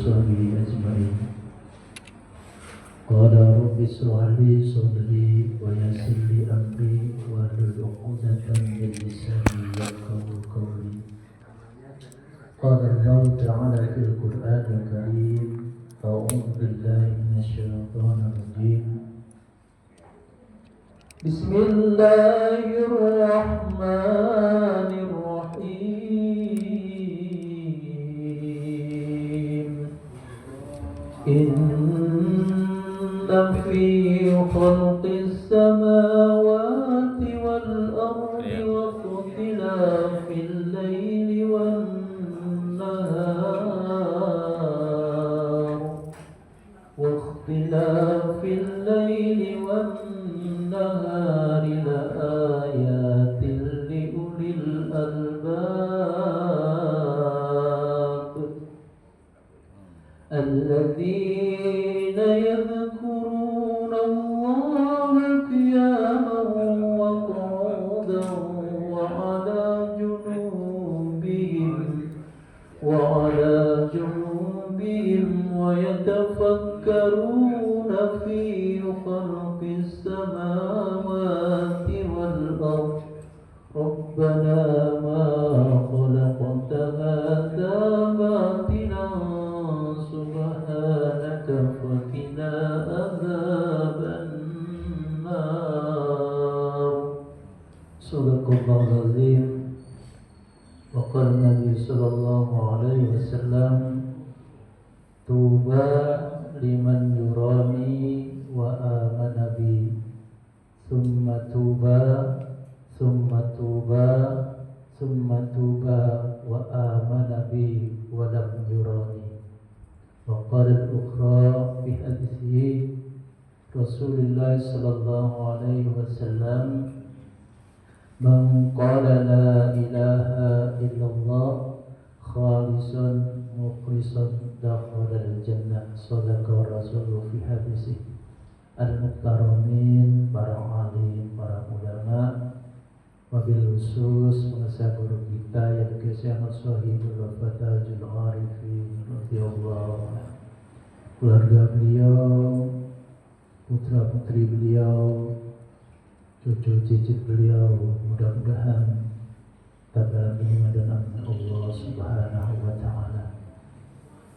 وصحبه أجمعين. قال رب اشرح لي صدري ويسر لي أمري واحلل عقدة من لساني يفقهوا قولي. قال الله تعالى في القرآن الكريم: أعوذ بالله من الشيطان الرجيم. بسم الله الرحمن الرحيم. إن في خلق السماوات والأرض واختلاف الليل والنهار لآيات لأولي الألباب الذين يذكرون الله قياما وقعودا وعلى جنوبهم ويتفكرون في خلق السماوات والأرض ربنا ما خلقت هذا باطلا سبحانك فقنا عذاب النار. Sadaqallahu al-azim. Wa qala Nabi sallallahu alaihi wasallam: Tuba liman yurani wa amana bi, thumma tuba wa amana bi wa lam yurani. Wa qala al-ukhra fi hadithihi Rasulullah sallallahu alaihi wasallam: Man qala la ilaha illallah khalisan mukhlisan dakhala al-jannah. Sadaqa Rasulullah fi hadisih. Al-muhtaramin, para alim, para ulama, wabil khusus penasihat guru kita yang kesayangan Sahibul Fatajul Arifin radhiyallahu, keluarga beliau, putra putri beliau, cucu cicit beliau, mudah-mudahan dalam iman dan aman Allah Subhanahu wa Ta'ala.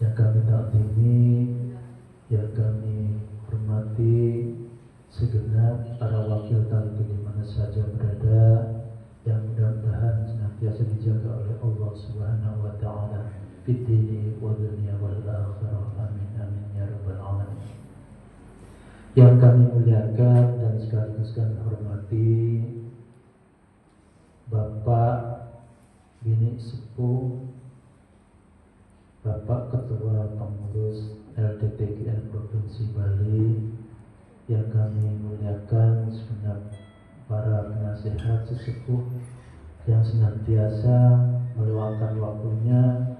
Yang kami taatimi, yang kami hormati segenap para wakil talibin di mana saja berada, yang mudah-mudahan senantiasa dijaga oleh Allah Subhanahu wa Ta'ala fid dini wa dunya wal akhirah. Amin amin ya rabbal alamin. Yang kami muliakan dan sekaligus kami hormati Bapak Bini Sepuh, Bapak Ketua Pengurus LDTGN Provinsi Bali, yang kami muliakan segenap para penasihat sesepuh yang senantiasa meluangkan waktunya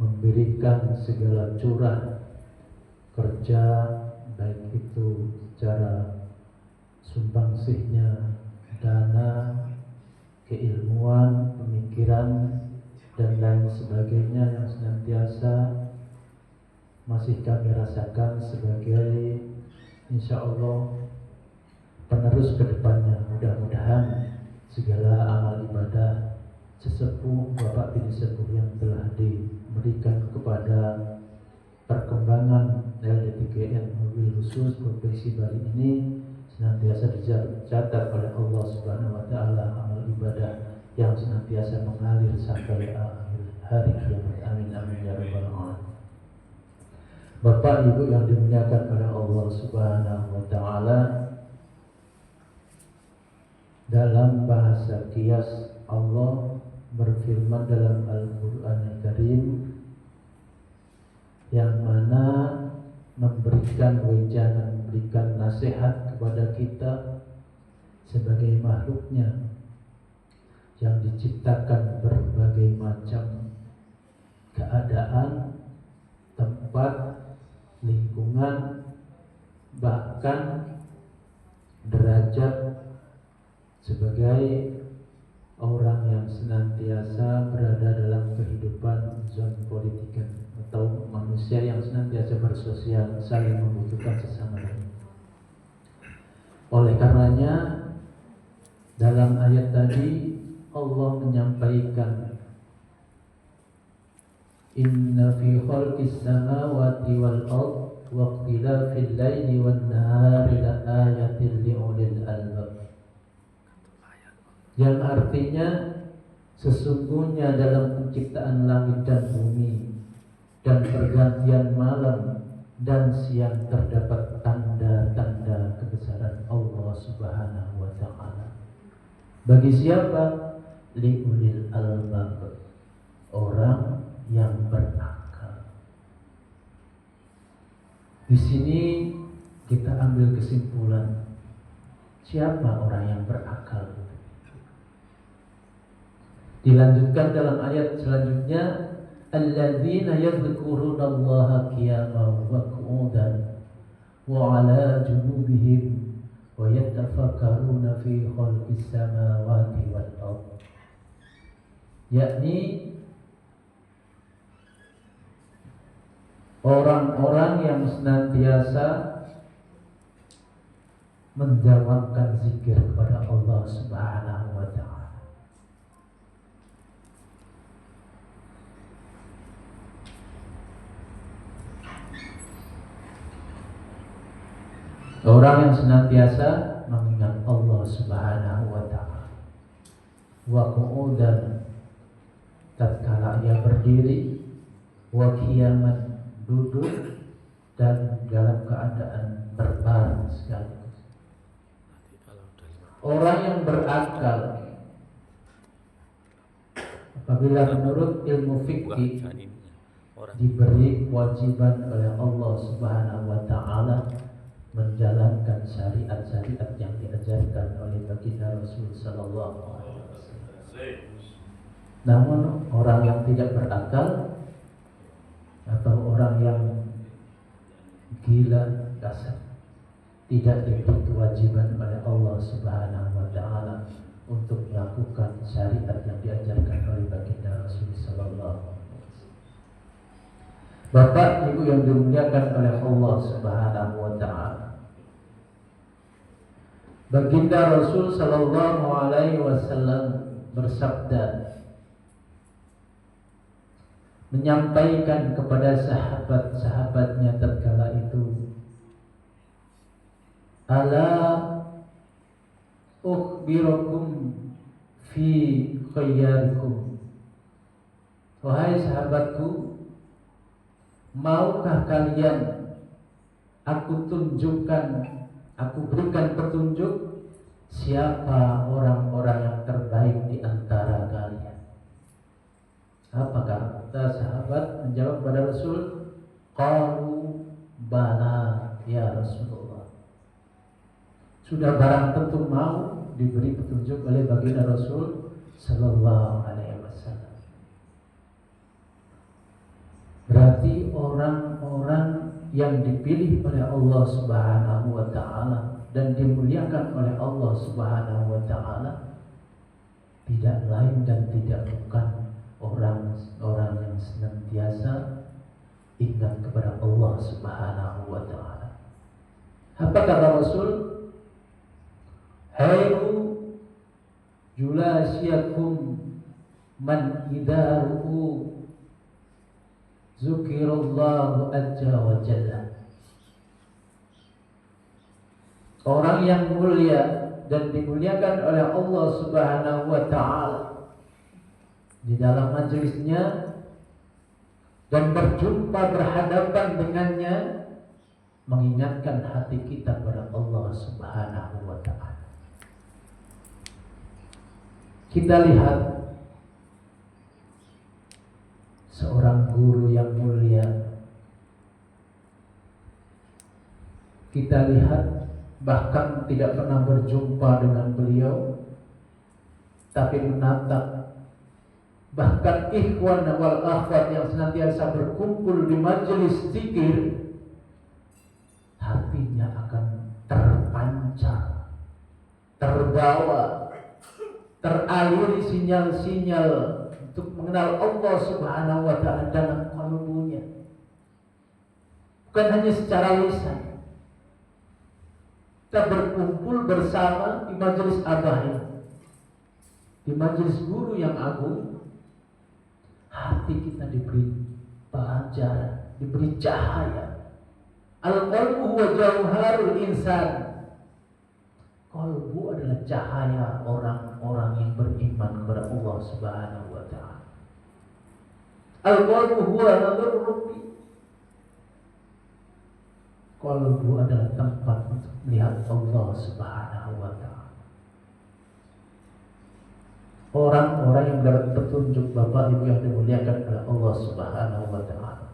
memberikan segala curah kerja, baik itu secara sumbangsihnya dana, keilmuan, pemikiran, dan lain sebagainya yang senantiasa masih kami rasakan sebagai insya Allah penerus ke depannya. Mudah-mudahan segala amal ibadah sesepuh Bapak Bini Sepuh yang telah diberikan kepada perkembangan LDTGN mobil khusus Provinsi Bali ini senantiasa dicatat oleh Allah Subhanahu wa Ta'ala amal ibadah yang senantiasa mengalir sampai akhir hari kiamat. Amin amin ya rabbal alamin. Bapak Ibu yang dimuliakan oleh Allah Subhanahu wa Ta'ala, dalam bahasa qiyas Allah berfirman dalam Al-Qur'an Al-Karim, yang mana memberikan wejangan, memberikan nasihat kepada kita sebagai makhluknya yang diciptakan berbagai macam keadaan, tempat, lingkungan, bahkan derajat, sebagai orang yang senantiasa berada dalam kehidupan zon politik atau manusia manusia yang senantiasa bersosial, saling membutuhkan sesama lain. Oleh karenanya dalam ayat tadi Allah menyampaikan inna fi khalqis samawati wal ard wa ikhtilafil laili wan nahari la ayatin li ulil albab, yang artinya sesungguhnya dalam penciptaan langit dan bumi dan pergantian malam dan siang terdapat tanda-tanda kebesaran Allah Subhanahu wa ta'ala. Bagi siapa? Liulil albab, orang yang berakal. Di sini kita ambil kesimpulan, siapa orang yang berakal? Dilanjutkan dalam ayat selanjutnya, alladzina yadhkurunallaha qiyaman wa qu'udan wa 'ala junubihim wa yatafakkaruna fi khalqis samawati wal ard. Yakni orang-orang yang senantiasa menjawabkan zikir kepada Allah Subhanahu wa ta'ala. Orang yang senantiasa mengingat Allah Subhanahu wa ta'ala. Wa qu'udan, tatkala ia berdiri, wa qiyaman, duduk, dan dalam keadaan berbaring sekaligus. Orang yang berakal, apabila menurut ilmu fikih diberi kewajiban oleh Allah Subhanahu wa ta'ala menjalankan syariat-syariat yang diajarkan oleh baginda Rasul sallallahu alaihi wasallam. Namun orang yang tidak berakal atau orang yang gila kasar tidak diberi kewajiban oleh Allah Subhanahu wa ta'ala untuk melakukan syariat yang diajarkan oleh baginda Rasul sallallahu alaihi wasallam. Bapak Ibu yang dimuliakan oleh Allah Subhanahu wa ta'ala, baginda Rasul sallallahu alaihi wasallam bersabda, menyampaikan kepada sahabat-sahabatnya tatkala itu, ala ukhbirukum fi khiyarikum, wahai sahabatku, maukah kalian aku tunjukkan, aku berikan petunjuk siapa orang-orang yang terbaik di antara kalian? Apa kata sahabat menjawab kepada Rasul? Qalu bala ya Rasulullah. Sudah barang tentu mau diberi petunjuk oleh baginda Rasul sallallahu alaihi wasallam. Berarti orang-orang yang dipilih oleh Allah Subhanahu wa ta'ala dan dimuliakan oleh Allah Subhanahu wa ta'ala tidak lain dan tidak bukan orang-orang yang senantiasa ingat kepada Allah Subhanahu wa ta'ala. Apa kata Rasul? Hayru julasyakum man idaruhu zukirallahu azza wa jalla. Orang yang mulia dan dimuliakan oleh Allah Subhanahu wa ta'ala di dalam majelisnya dan berjumpa berhadapan dengannya, mengingatkan hati kita kepada Allah Subhanahu wa ta'ala. Kita lihat seorang guru yang mulia, kita lihat bahkan tidak pernah berjumpa dengan beliau, tapi menatap, bahkan ikhwan wal akhwat yang senantiasa berkumpul di majelis zikir, hatinya akan terpancar, terbawa, teraliri sinyal-sinyal untuk mengenal Allah Subhanahu wa ta'ala dalam qalbunya. bukan hanya secara lisan. Kita berkumpul bersama di majelis abah ini, di majelis guru yang agung. Hati kita diberi pelajaran, diberi cahaya. Al-qalbu huwa jauharul insan. Qalbu adalah cahaya orang-orang yang beriman kepada Allah Subhanahu wa ta'ala. Al-qalbu huwa nadhur rabbi. Qalbu adalah tempat untuk melihat Allah Subhanahu wa ta'ala. Orang-orang yang mendapat petunjuk, Bapak Ibu yang dimuliakan oleh Allah Subhanahu wa ta'ala,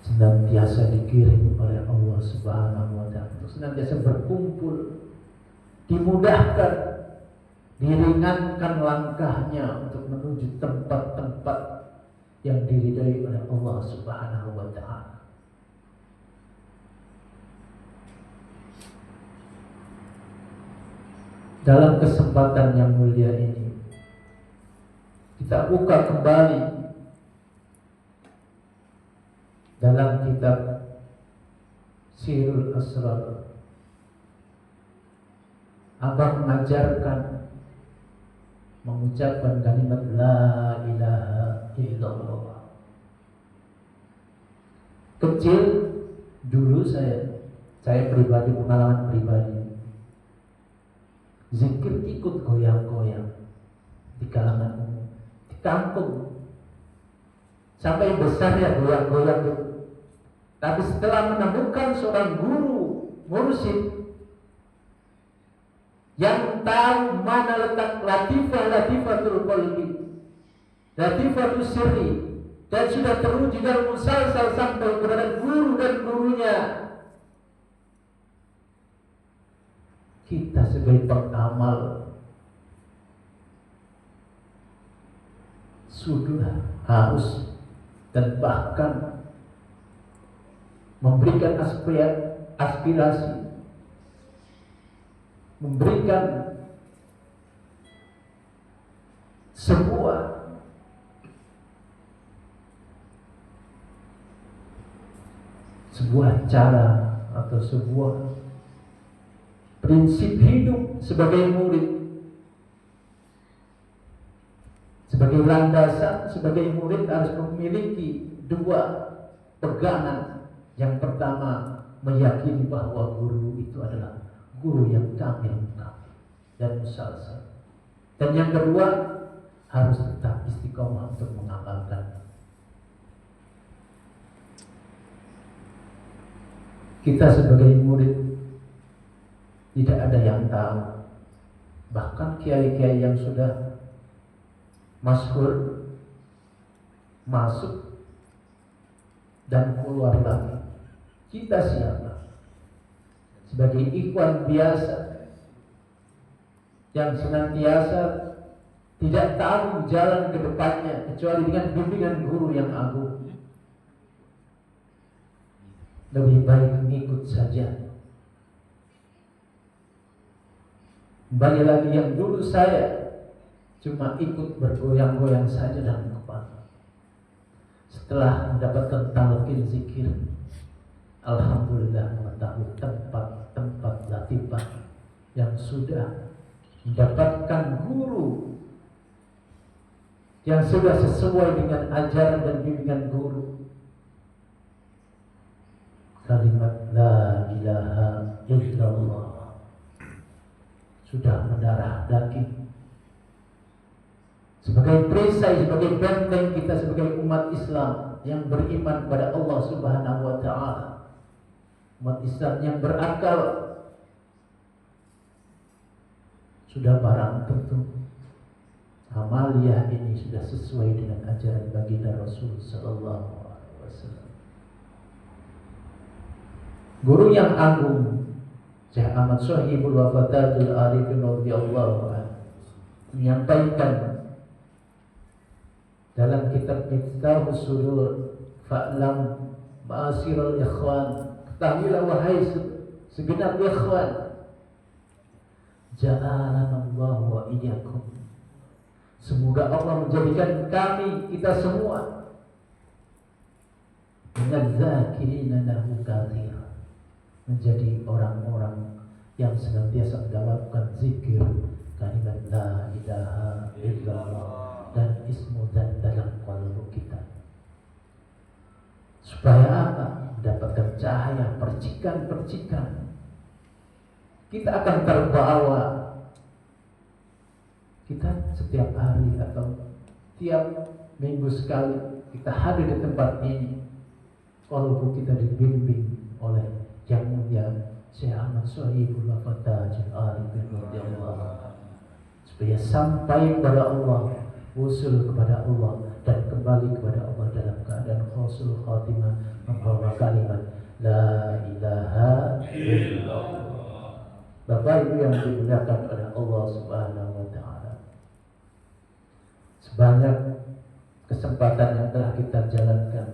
senantiasa dikirim oleh Allah Subhanahu wa ta'ala untuk senantiasa berkumpul, dimudahkan, diringankan langkahnya untuk menuju tempat-tempat yang diridai oleh Allah Subhanahu wa ta'ala. Dalam kesempatan yang mulia ini, kita buka kembali dalam kitab Sirul Asrar. Abang mengajarkan mengucapkan kalimat La ilaha illallah. Kecil dulu saya pribadi, pengalaman pribadi, zikir ikut goyang-goyang di kalangan umum, di kampung, sampai besar ya goyang-goyang itu. Tapi setelah menemukan seorang guru mursyid yang tahu mana letak latifatul qalbi, latifatul sirri, dan sudah teruji dalam musalsal sampai kepada guru dan gurunya, kita sebagai pengamal sudah harus dan bahkan memberikan aspirasi, memberikan sebuah cara atau sebuah prinsip hidup sebagai murid, sebagai landasan. Sebagai murid harus memiliki dua pegangan. Yang pertama, meyakini bahwa guru itu adalah guru yang kamil dan musalsal. Dan yang kedua, harus tetap istiqomah untuk mengamalkan. Kita sebagai murid tidak ada yang tahu. Bahkan kiai-kiai yang sudah masyhur masuk dan keluar lagi. Kita siapa? Sebagai ikhwan biasa yang senantiasa tidak tahu jalan ke depannya kecuali dengan bimbingan guru yang agung, lebih baik mengikut saja. Kembali lagi yang dulu saya cuma ikut bergoyang-goyang saja dalam kepala. Setelah mendapatkan talqin zikir, alhamdulillah mengetahui tempat-tempat latifah yang sudah mendapatkan guru yang sudah sesuai dengan ajaran dan bimbingan guru. Kalimat La ilaha illallah sudah mendarah daging, sebagai perisai, sebagai benteng kita sebagai umat Islam yang beriman kepada Allah Subhanahu wa ta'ala, umat Islam yang berakal. Sudah barang tentu amaliyah ini sudah sesuai dengan ajaran baginda Rasul sallallahu alaihi wasallam. Guru yang agung Syekh Ahmad Shahibul Wafatatul Arifin radhiyallahu anhu menyampaikan dalam kitab Miftahus Sudur, fa'lam ma'asirul ikhwan, ketahuilah wahai segenap ikhwan, ja'alanallahu wa iyyakum, semoga Allah menjadikan kami, kita semua minadz-dzakirina lahu katsira, menjadi orang-orang yang senantiasa mendapatkan zikir kalimat la ilaha illallah dan ismu dan dalam qalbu kita. Supaya apa? Mendapatkan cahaya percikan-percikan. Kita akan terbawa. Kita setiap hari atau tiap minggu sekali kita hadir di tempat ini, qalbu kita dibimbing oleh yang mulia Syekh Ahmad Shahibul Fatajul Arifin radhiyallahu anhu, supaya sampai kepada Allah, usul kepada Allah, dan kembali kepada Allah dalam keadaan husnul khatimah, membawa kalimat la ilaha illallah. Bapak Ibu yang dimuliakan oleh Allah Subhanahu wa taala, sebanyak kesempatan yang telah kita jalankan,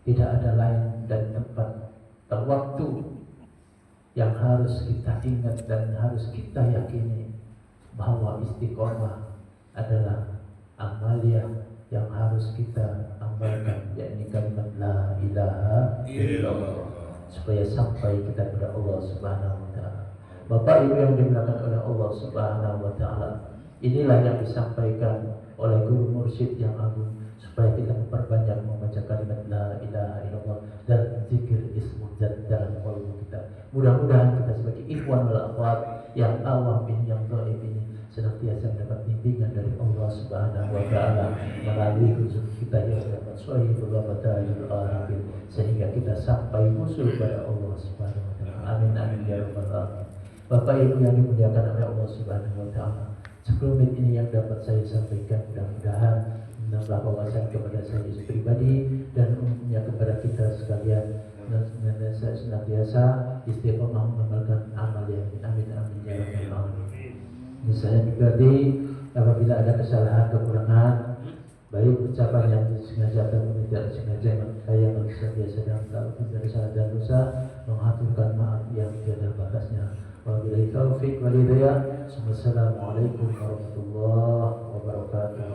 tidak ada lain dan tempat atau waktu yang harus kita ingat dan harus kita yakini bahwa istiqomah adalah amaliyah yang harus kita amalkan, yakni kalimat la ilaha illallah, supaya sampai kita kepada Allah Subhanahu wa taala. Bapak Ibu yang dimuliakan oleh Allah Subhanahu wa taala, inilah yang disampaikan oleh guru mursyid yang agung, supaya kita memperbanyak membaca kalimat la ilaha illallah dan zikir ismu zat dalam qalbu kita. Mudah-mudahan kita sebagai ikhwan wal akhwat yang awam ini, yang dhaif ini, senantiasa mendapat bimbingan dari Allah Subhanahu wa taala melalui khusus kita yang dapat Shahibul Fatajul Arifin, sehingga kita sampai usul kepada Allah Subhanahu wa taala. Amin amin ya rabbal alamin. Bapak Ibu yang dimuliakan oleh Allah Subhanahu wa taala, sekelumit ini yang dapat saya sampaikan, mudah-mudahan menambah wawasan kepada saya pribadi dan umumnya kepada kita sekalian, dan senantiasa istiqomah mengamalkan amal yang amin amin ya rabbal alamin. Misalnya pribadi, apabila ada kesalahan kekurangan, baik ucapan yang disengaja atau tidak disengaja, saya senantiasa dalam taufik dari salah dan dosa mengaturkan maaf yang tiada batasnya. Wabillahi taufiq wal hidayah. Wassalamualaikum warahmatullahi wabarakatuh.